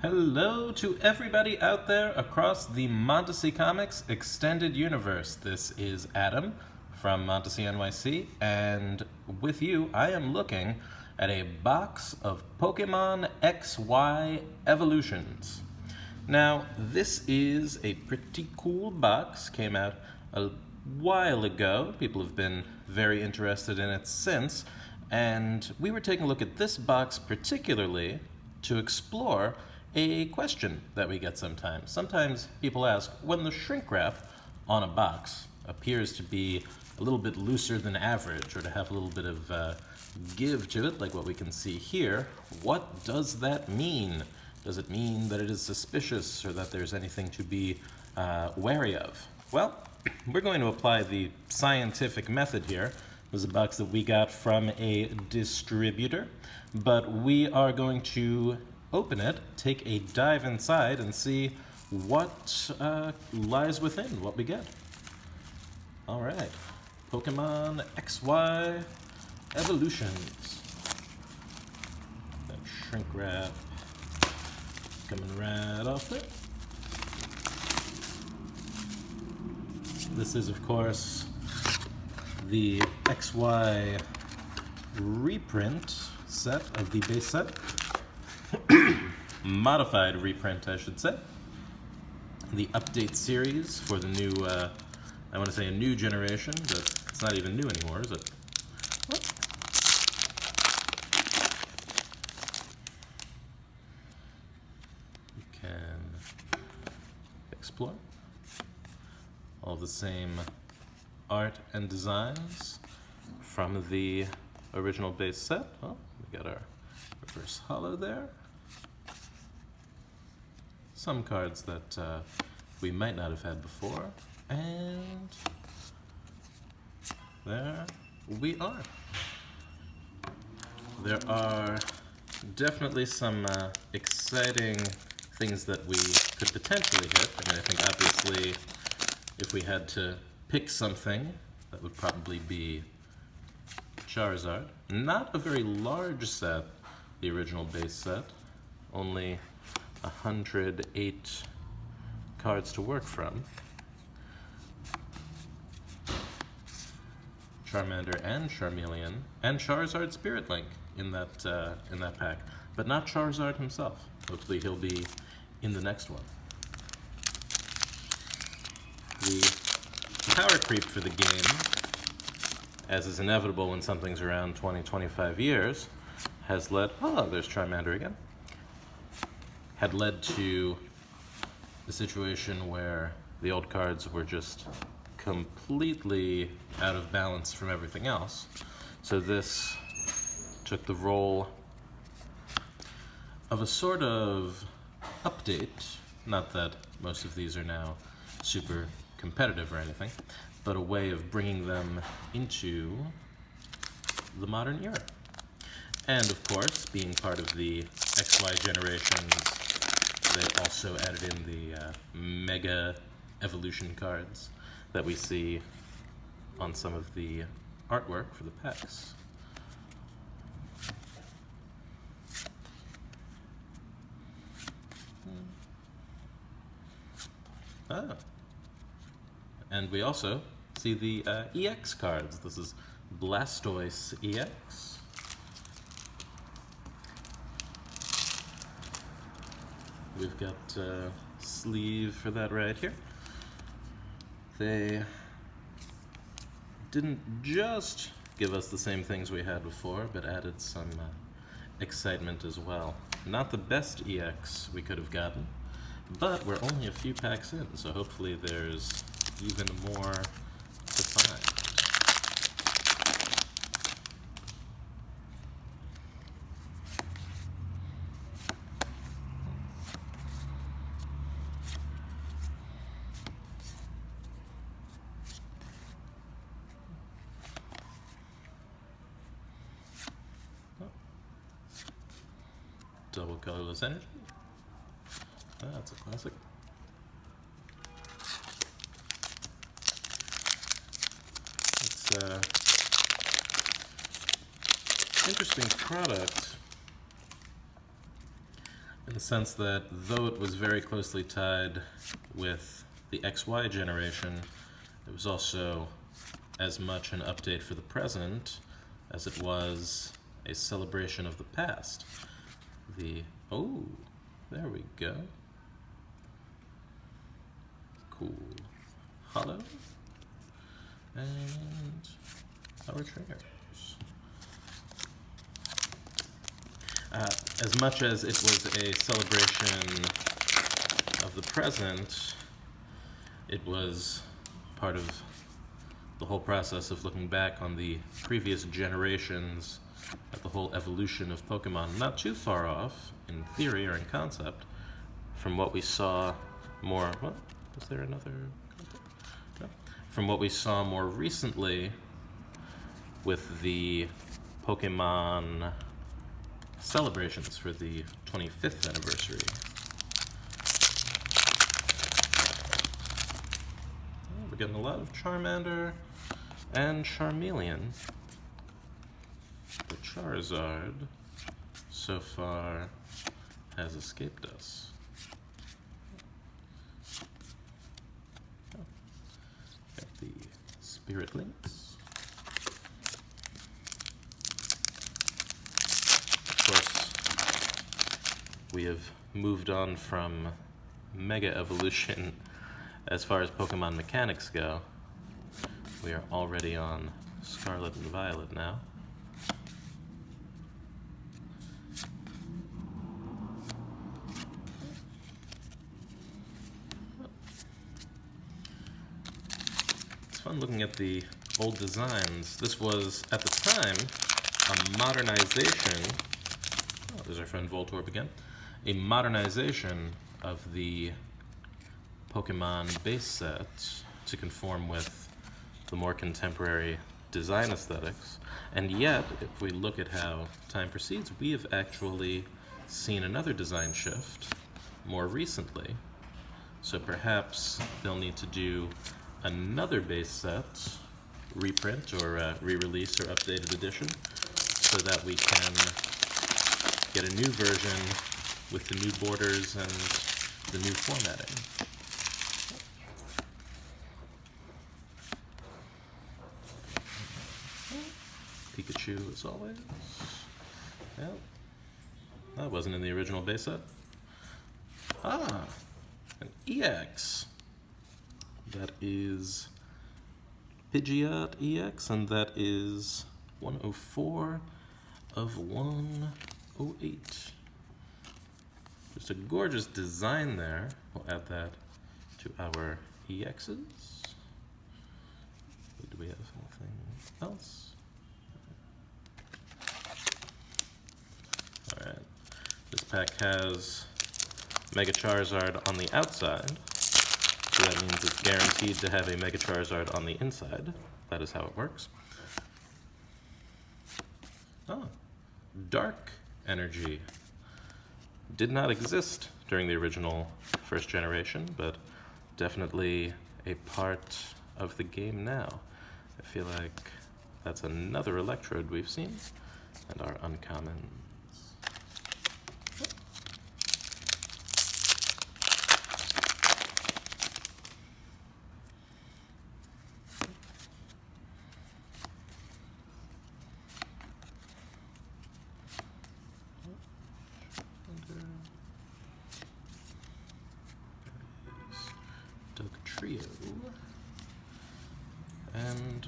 Hello to everybody out there across the Mondesi Comics extended universe. This is Adam from Mondesi NYC, and with you I am looking at a box of Pokémon XY Evolutions. Now, this is a pretty cool box, came out a while ago. People have been very interested in it since, and we were taking a look at this box particularly to explore a question that we get sometimes. Sometimes people ask, when the shrink wrap on a box appears to be a little bit looser than average, or to have a little bit of give to it, like what we can see here, what does that mean? Does it mean that it is suspicious, or that there's anything to be wary of? Well, we're going to apply the scientific method here. This is a box that we got from a distributor, but we are going to open it, take a dive inside, and see what lies within, what we get. All right, Pokémon XY Evolutions. That shrink wrap coming right off there. This is, of course, the XY reprint set of the base set. Modified reprint, I should say. The update series for the new, I want to say a new generation, but it's not even new anymore, is it? What? You can explore all of the same art and designs from the original base set. Oh, we got our reverse holo there. Some cards that we might not have had before, and there we are. There are definitely some exciting things that we could potentially hit. I mean, I think obviously if we had to pick something, that would probably be Charizard. Not a very large set, the original base set. Only 108 cards to work from. Charmander and Charmeleon, and Charizard Spirit Link in that pack, but not Charizard himself. Hopefully he'll be in the next one. The power creep for the game, as is inevitable when something's around 20-25 years, has led, oh, there's Charmander again, had led to the situation where the old cards were just completely out of balance from everything else. So this took the role of a sort of update, not that most of these are now super competitive or anything, but a way of bringing them into the modern era. And of course, being part of the XY generations, they also added in the Mega Evolution cards that we see on some of the artwork for the packs. Ah. And we also see the EX cards. This is Blastoise EX. We've got a sleeve for that right here. They didn't just give us the same things we had before, but added some excitement as well. Not the best EX we could have gotten, but we're only a few packs in, so hopefully there's even more to find. Double colorless energy. That's a classic. It's an interesting product. in the sense that though it was very closely tied with the XY generation, it was also as much an update for the present as it was a celebration of the past. Oh, there we go. Cool. Hollow. And our trainers. As much as it was a celebration of the present, it was part of the whole process of looking back on the previous generations at the whole evolution of Pokemon, not too far off, in theory or in concept, from what we saw more... What? Was there another... No. From what we saw more recently with the Pokemon celebrations for the 25th anniversary. Oh, we're getting a lot of Charmander and Charmeleon. The Charizard, so far, has escaped us. Oh. Got the Spirit Links. Of course, we have moved on from Mega Evolution as far as Pokemon mechanics go. We are already on Scarlet and Violet now. It's fun looking at the old designs. This was, at the time, a modernization. Oh, there's our friend Voltorb again. A modernization of the Pokemon base set to conform with the more contemporary design aesthetics. And yet, if we look at how time proceeds, we have actually seen another design shift more recently. So perhaps they'll need to do another base set, reprint or re-release or updated edition, so that we can get a new version with the new borders and the new formatting. Pikachu as always. Yep. That wasn't in the original base set. Ah, an EX. That is Pidgeot EX, and that is 104 of 108. Just a gorgeous design there. We'll add that to our EXs. Do we have anything else? Alright. This pack has Mega Charizard on the outside, so that means it's guaranteed to have a Mega Charizard on the inside. That is how it works. Oh, Dark Energy. Did not exist during the original first generation, but definitely a part of the game now. I feel like that's another Electrode we've seen, and our uncommons. Trio. And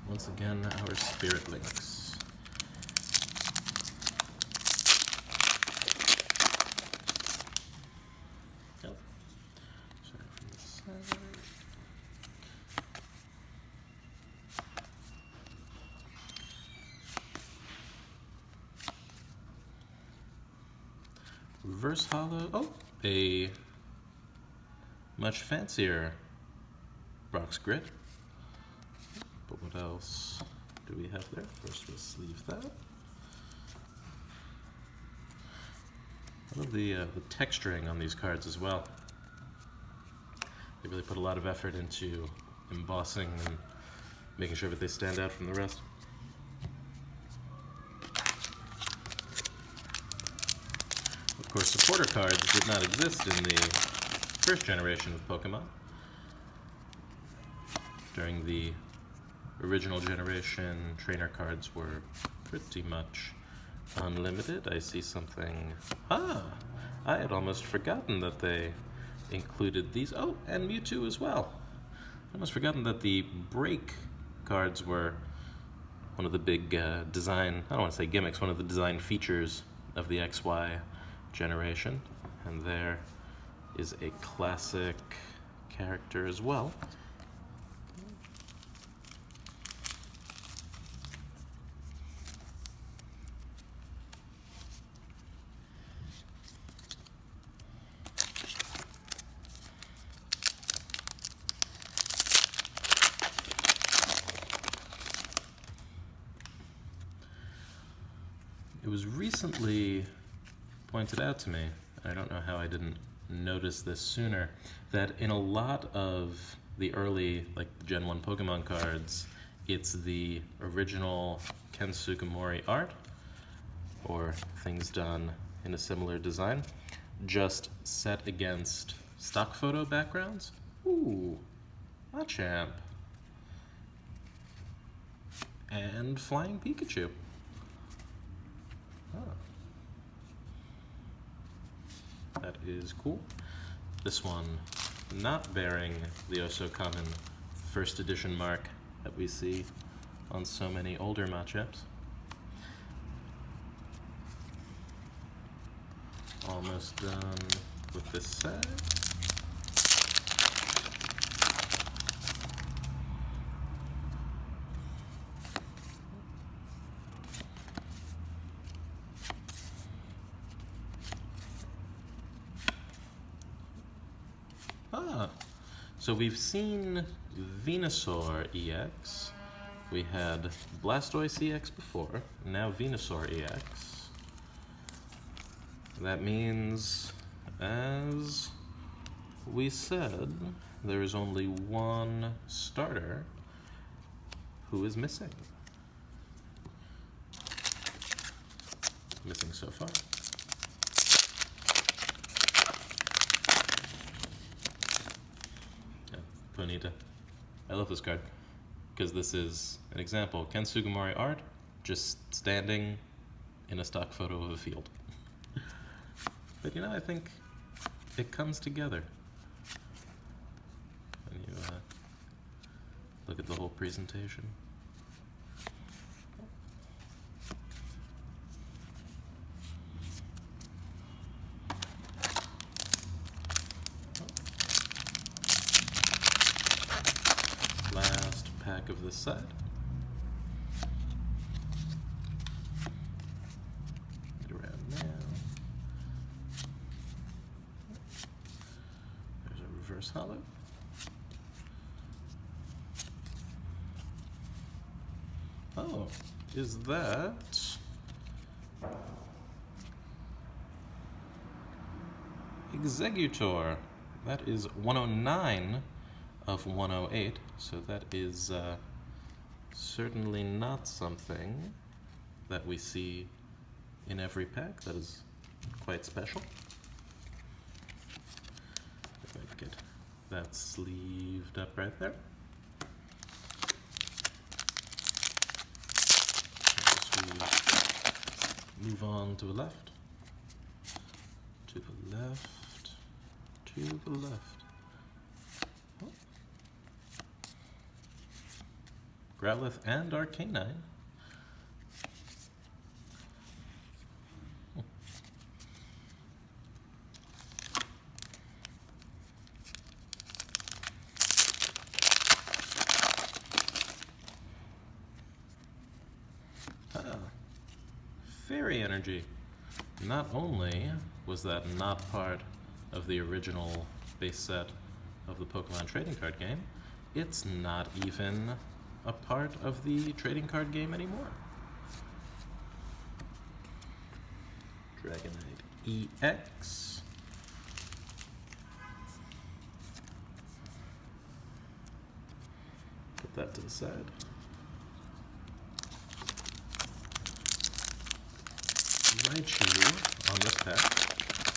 once again, our Spirit Links. Yep. Sorry from the side. Reverse Hollow. Oh, a much fancier Brock's Grit. But what else do we have there? First, we'll sleeve that. I love the texturing on these cards as well. They really put a lot of effort into embossing and making sure that they stand out from the rest. Of course, supporter cards did not exist in the first generation of Pokemon. During the original generation, trainer cards were pretty much unlimited. I see something... Ah! I had almost forgotten that they included these. Oh, and Mewtwo as well. I almost forgotten that the break cards were one of the big design, I don't want to say gimmicks, one of the design features of the XY generation. And there is a classic character as well. It was recently pointed out to me, I don't know how I didn't notice this sooner, that in a lot of the early, like Gen 1 Pokemon cards, it's the original Ken Sugimori art, or things done in a similar design, just set against stock photo backgrounds. Ooh, Machamp. And Flying Pikachu. Oh. That is cool. This one not bearing the oh-so-common first edition mark that we see on so many older Machamps. Almost done with this set. So we've seen Venusaur EX, we had Blastoise EX before, now Venusaur EX. That means, as we said, there is only one starter who is missing. Missing so far. Bonita. I love this card because this is an example. Ken Sugimori art, just standing in a stock photo of a field. But you know, I think it comes together when you look at the whole presentation. Last pack of this set. Get around now. There's a reverse hollow. Oh, is that Executor? That is 109 of 108, so that is certainly not something that we see in every pack. That is quite special. I'm going to get that sleeved up right there. As we move on to the left, to the left, to the left. Growlithe and Arcanine. Fairy Energy. Not only was that not part of the original base set of the Pokemon trading card game, it's not even a part of the trading card game anymore. Dragonite EX. Put that to the side. Raichu on this pack.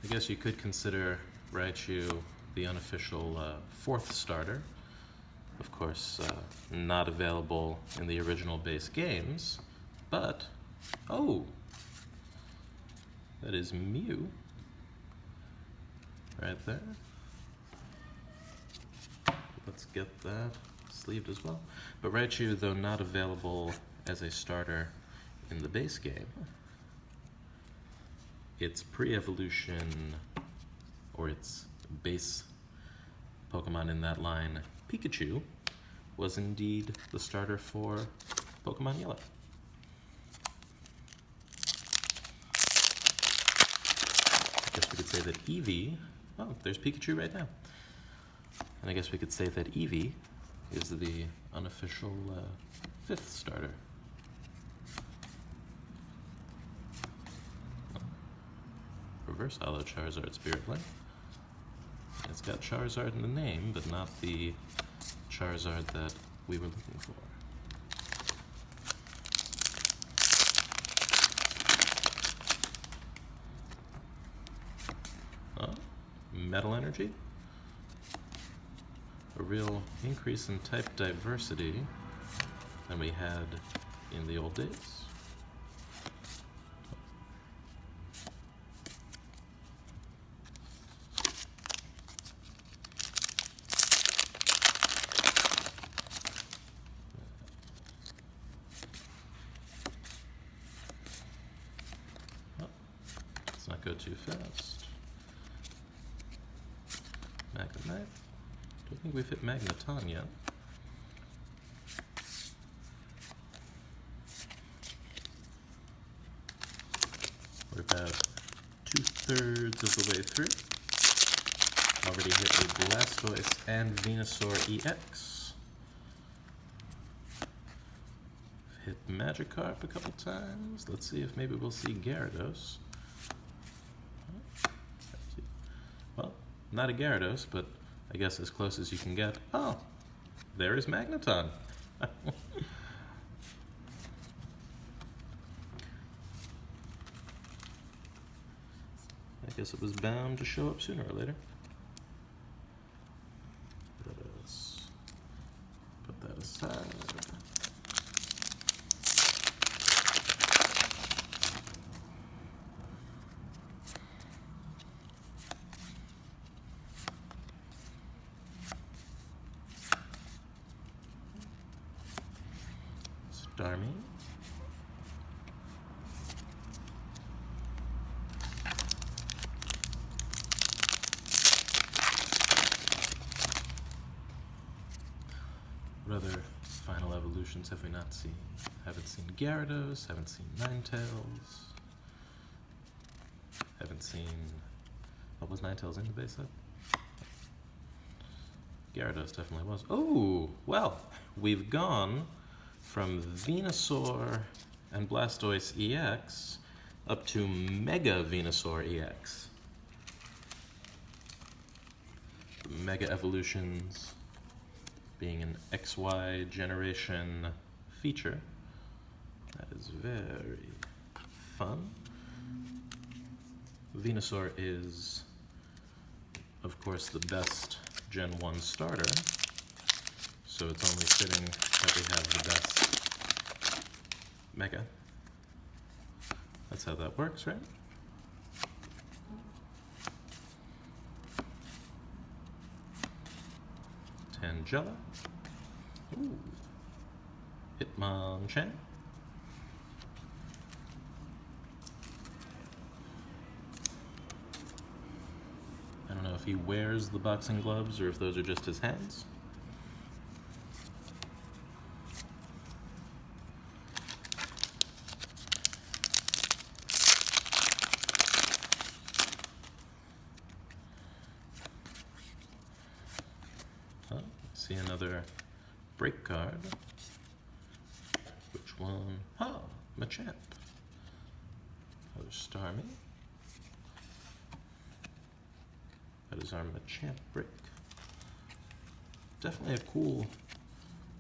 I guess you could consider Raichu the unofficial fourth starter. Of course, not available in the original base games, but, oh, that is Mew, right there. Let's get that sleeved as well. But Raichu, though not available as a starter in the base game, its pre-evolution, or its base Pokemon in that line, Pikachu, was indeed the starter for Pokemon Yellow. I guess we could say that Eevee, oh, there's Pikachu right now. And I guess we could say that Eevee is the unofficial fifth starter. Reverse Holo Charizard Spirit Link. It's got Charizard in the name, but not the Charizard that we were looking for. Oh, Metal Energy. A real increase in type diversity than we had in the old days. Let's not go too fast. Magnemite. Don't think we've hit Magneton yet. We're about 2/3 of the way through. Already hit a Blastoise and Venusaur EX. Hit Magikarp a couple times. Let's see if maybe we'll see Gyarados. Well, not a Gyarados, but I guess as close as you can get. Oh, there is Magneton. I guess it was bound to show up sooner or later. Let us put that aside. Starmie. What other final evolutions have we not seen? Haven't seen Gyarados, haven't seen Ninetales, haven't seen... What was Ninetales in the base set? Gyarados definitely was. Oh, well, we've gone from Venusaur and Blastoise EX up to Mega Venusaur EX. Mega evolutions being an XY generation feature. That is very fun. Venusaur is, of course, the best Gen 1 starter, so it's only fitting that we have the best Mega. That's how that works, right? Tangela. Ooh. Hitmonchan. I don't know if he wears the boxing gloves or if those are just his hands. See another break card. Which one? Oh, Machamp. Another Starmie. That is our Machamp break. Definitely a cool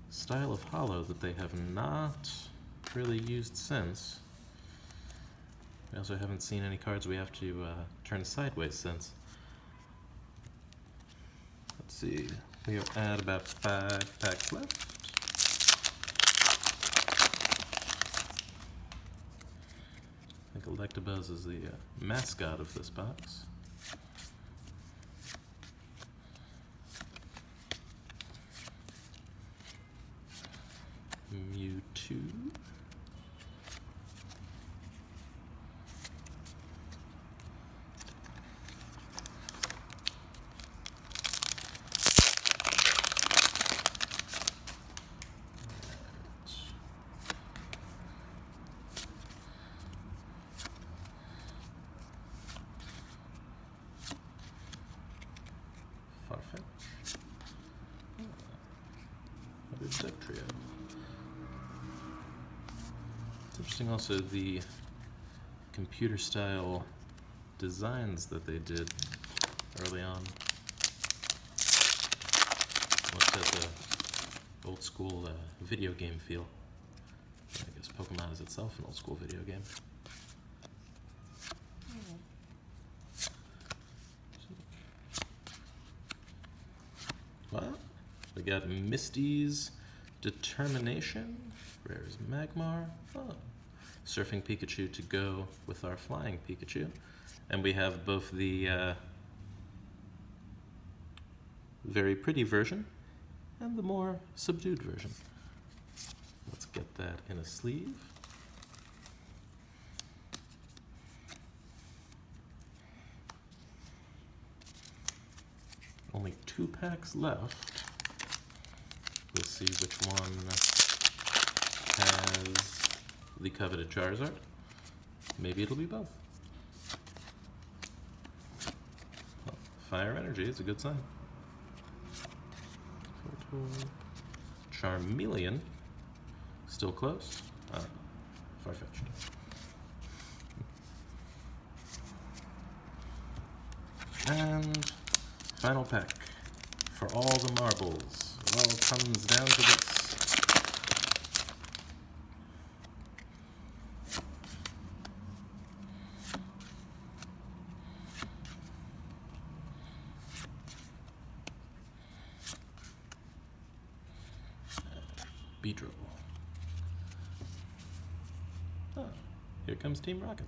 style of holo that they have not really used since. We also haven't seen any cards we have to turn sideways since. Let's see, we are at about 5 packs left. I think Electabuzz is the mascot of this box. Mewtwo. Farfetch. Another deck trio. It's interesting also the computer style designs that they did early on. Almost has the old school video game feel. I guess Pokemon is itself an old school video game. Well, we got Misty's Determination, Rare's Magmar, Surfing Pikachu to go with our Flying Pikachu. And we have both the very pretty version and the more subdued version. Let's get that in a sleeve. Only 2 packs left. We'll see which one has the coveted Charizard. Maybe it'll be both. Well, Fire Energy is a good sign. Charmeleon, still close. Farfetch'd. And final pack for all the marbles. It all comes down to this. Beedrill. Here comes Team Rocket.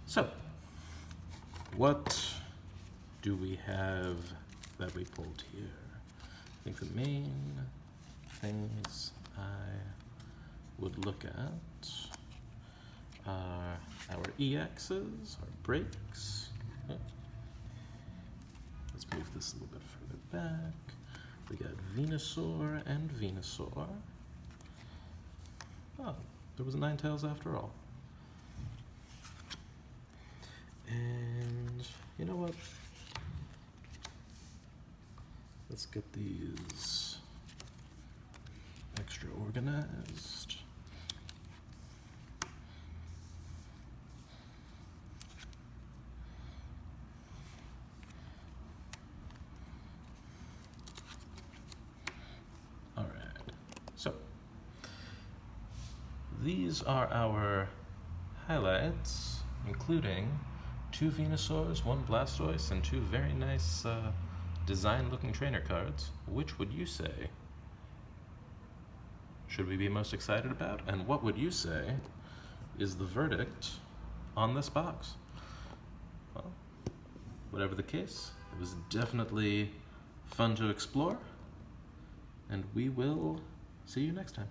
So, what do we have that we pulled here? I think the main things I would look at are our EXs, our breaks. Let's move this a little bit further back. We got Venusaur and Venusaur. Oh, there was a Ninetales after all. And you know what? Let's get these extra organized. All right, so these are our highlights, including 2 Venusaurs, 1 Blastoise, and 2 very nice design-looking trainer cards. Which would you say should we be most excited about? And what would you say is the verdict on this box? Well, whatever the case, it was definitely fun to explore, and we will see you next time.